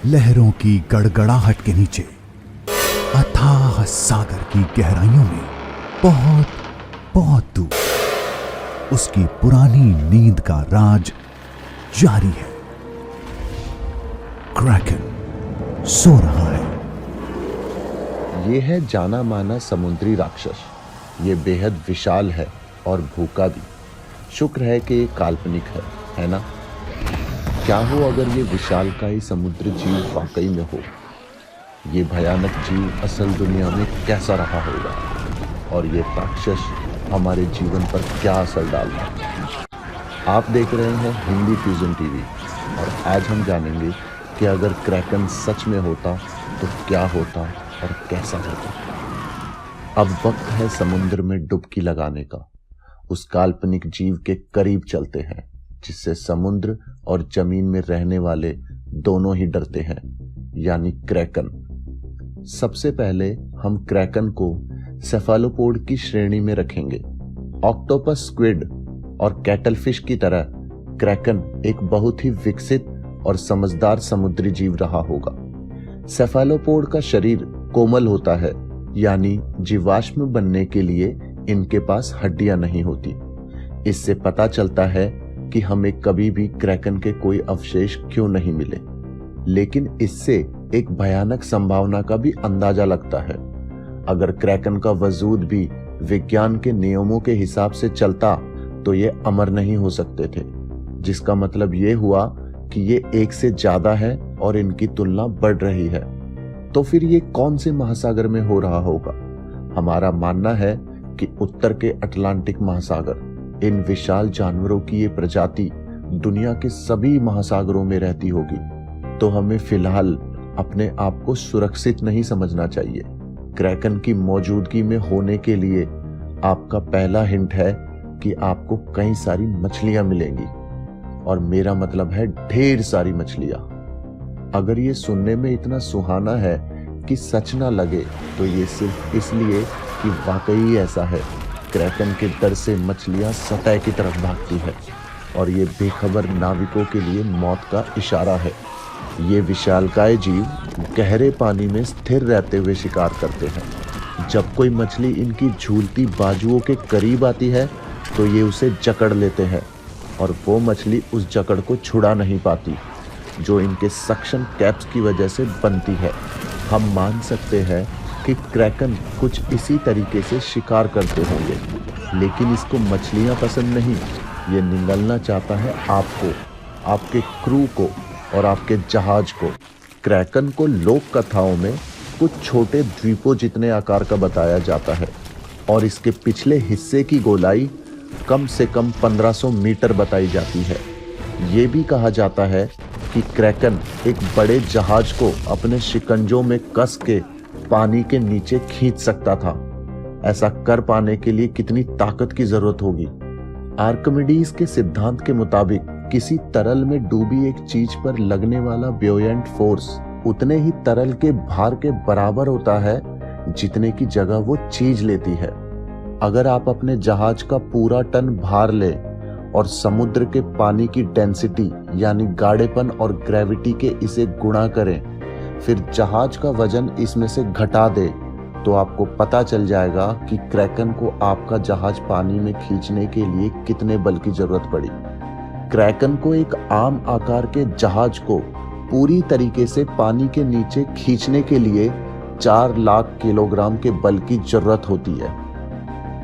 लहरों की गड़गड़ाहट के नीचे अथाह सागर की गहराइयों में बहुत बहुत दूर उसकी पुरानी नींद का राज जारी है। क्रैकन सो रहा है। ये है जाना माना समुद्री राक्षस। ये बेहद विशाल है और भूखा भी। शुक्र है कि ये काल्पनिक है ना? क्या हो अगर ये विशालकाय समुद्र जीव वाकई में हो? ये भयानक जीव असल दुनिया में कैसा रहा होगा और ये राक्षस हमारे जीवन पर क्या असर डाल रहा है? आप देख रहे हैं हिंदी फ्यूजन टीवी और आज हम जानेंगे कि अगर क्रैकन सच में होता तो क्या होता और कैसा होता। अब वक्त है समुद्र में डुबकी लगाने का। उस काल्पनिक जीव के करीब चलते हैं जिससे समुद्र और जमीन में रहने वाले दोनों ही डरते हैं, यानी क्रैकन। सबसे पहले हम क्रैकन को सेफालोपोड की श्रेणी में रखेंगे। ऑक्टोपस, स्क्विड और कैटलफिश की तरह क्रैकन एक बहुत ही विकसित और समझदार समुद्री जीव रहा होगा। सेफालोपोड का शरीर कोमल होता है, यानी जीवाश्म बनने के लिए इनके पास हड्डियां नहीं होती। इससे पता चलता है कि हमें कभी भी क्रैकन के कोई अवशेष क्यों नहीं मिले। लेकिन इससे एक भयानक संभावना का भी अंदाजा लगता है। अगर क्रैकन का वजूद भी विज्ञान के नियमों के हिसाब से चलता तो ये अमर नहीं हो सकते थे, जिसका मतलब ये हुआ कि ये एक से ज्यादा है और इनकी तुलना बढ़ रही है। तो फिर ये कौन से महासागर में हो रहा होगा? हमारा मानना है कि उत्तर के अटलांटिक महासागर। इन विशाल जानवरों की ये प्रजाति दुनिया के सभी महासागरों में रहती होगी, तो हमें फिलहाल अपने आप को सुरक्षित नहीं समझना चाहिए। क्रैकन की मौजूदगी में होने के लिए आपका पहला हिंट है कि आपको कई सारी मछलियां मिलेंगी, और मेरा मतलब है ढेर सारी मछलियां। अगर ये सुनने में इतना सुहाना है कि सच ना लगे तो ये सिर्फ इसलिए कि वाकई ऐसा है। क्रैकन के डर से मछलियां सतह की तरफ भागती है और ये बेखबर नाविकों के लिए मौत का इशारा है। ये विशालकाय जीव गहरे पानी में स्थिर रहते हुए शिकार करते हैं। जब कोई मछली इनकी झूलती बाजुओं के करीब आती है तो ये उसे जकड़ लेते हैं और वो मछली उस जकड़ को छुड़ा नहीं पाती, जो इनके सक्शन कैप्स की वजह से बनती है। हम मान सकते हैं कि क्रैकन कुछ इसी तरीके से शिकार करते होंगे, लेकिन इसको मछलियां पसंद नहीं। ये निगलना चाहता है आपको, आपके क्रू को और आपके जहाज को। क्रैकन को लोक कथाओं में कुछ छोटे द्वीपों जितने आकार का बताया जाता है और इसके पिछले हिस्से की गोलाई कम से कम 1500 मीटर बताई जाती है। ये भी कहा जाता है कि क्रैकन एक बड़े जहाज को अपने शिकंजों में कस के पानी के नीचे खींच सकता था। ऐसा कर पाने के लिए कितनी ताकत की जरूरत होगी? आर्किमिडीज के सिद्धांत के मुताबिक किसी तरल में डूबी एक चीज पर लगने वाला ब्योयंट फोर्स उतने ही तरल के भार के बराबर होता है जितने की जगह वो चीज लेती है। अगर आप अपने जहाज का पूरा टन भार ले और समुद्र के पानी की डेंसिटी यानी गाढ़ेपन और ग्रेविटी के इसे गुणा करें, फिर जहाज का वजन इसमें से घटा दे, तो आपको पता चल जाएगा कि क्रैकन को आपका जहाज पानी में खींचने के लिए कितने बल की जरूरत पड़ी। क्रैकन को एक आम आकार के जहाज को पूरी तरीके से पानी के नीचे खींचने के लिए 4 लाख किलोग्राम के बल की जरूरत होती है।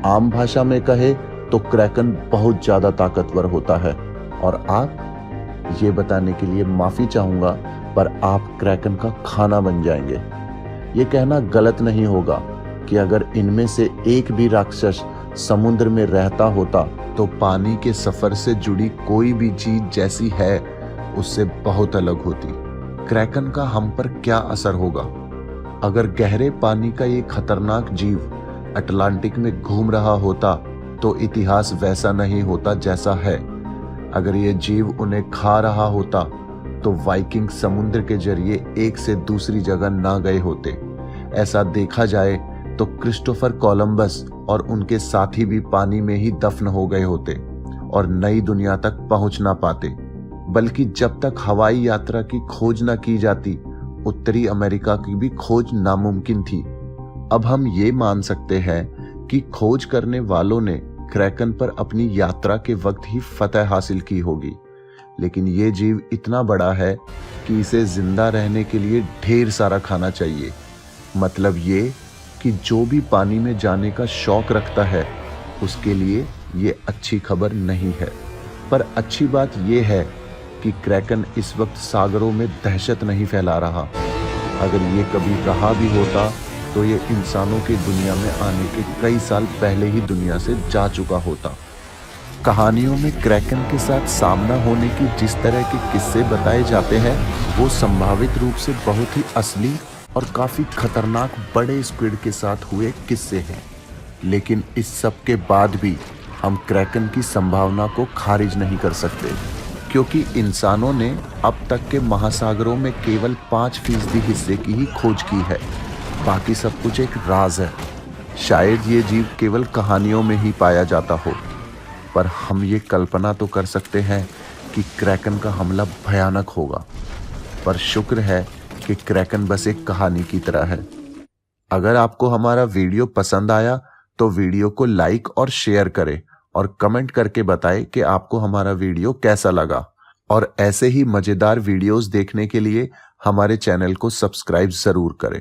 आम भाषा में कहे तो क्रैकन बहुत ज्यादा ताकतवर होता है, और आप ये बताने के लिए माफी चाहूंगा, पर आप क्रैकन का खाना बन जाएंगे। ये कहना गलत नहीं होगा कि अगर इनमें से एक भी राक्षस समुद्र में रहता होता तो पानी के सफर से जुड़ी कोई भी चीज जैसी है उससे बहुत अलग होती। क्रैकन का हम पर क्या असर होगा? अगर गहरे पानी का ये खतरनाक जीव अटलांटिक में घूम रहा होता तो इतिहास वैसा नहीं होता जैसा है। अगर ये जीव उन्हें खा रहा होता तो वाइकिंग समुद्र के जरिए एक से दूसरी जगह ना गए होते। ऐसा देखा जाए तो क्रिस्टोफर कोलंबस और उनके साथी भी पानी में ही दफन हो गए होते और नई दुनिया तक पहुंच ना पाते। बल्कि जब तक हवाई यात्रा की खोज न की जाती उत्तरी अमेरिका की भी खोज नामुमकिन थी। अब हम ये मान सकते हैं कि खोज करने वालों ने क्रैकन पर अपनी यात्रा के वक्त ही फतह हासिल की होगी। लेकिन ये जीव इतना बड़ा है कि इसे जिंदा रहने के लिए ढेर सारा खाना चाहिए। मतलब ये कि जो भी पानी में जाने का शौक रखता है उसके लिए ये अच्छी खबर नहीं है। पर अच्छी बात ये है कि क्रैकन इस वक्त सागरों में दहशत नहीं फैला रहा। अगर ये कभी रहा भी होता तो ये इंसानों की दुनिया में आने के कई साल पहले ही दुनिया से जा चुका होता। कहानियों में क्रैकन के साथ सामना होने की जिस तरह के किस्से बताए जाते हैं वो संभावित रूप से बहुत ही असली और काफी खतरनाक बड़े स्क्विड के साथ हुए किस्से हैं। लेकिन इस सब के बाद भी हम क्रैकन की संभावना को खारिज नहीं कर सकते, क्योंकि इंसानों ने अब तक के महासागरों में केवल 5% हिस्से की ही खोज की है। बाकी सब कुछ एक राज है। शायद ये जीव केवल कहानियों में ही पाया जाता हो, पर हम ये कल्पना तो कर सकते हैं कि क्रैकन का हमला भयानक होगा। पर शुक्र है कि क्रैकन बस एक कहानी की तरह है। अगर आपको हमारा वीडियो पसंद आया तो वीडियो को लाइक और शेयर करें और कमेंट करके बताएं कि आपको हमारा वीडियो कैसा लगा। और ऐसे ही मजेदार वीडियोस देखने के लिए हमारे चैनल को सब्सक्राइब जरूर करें।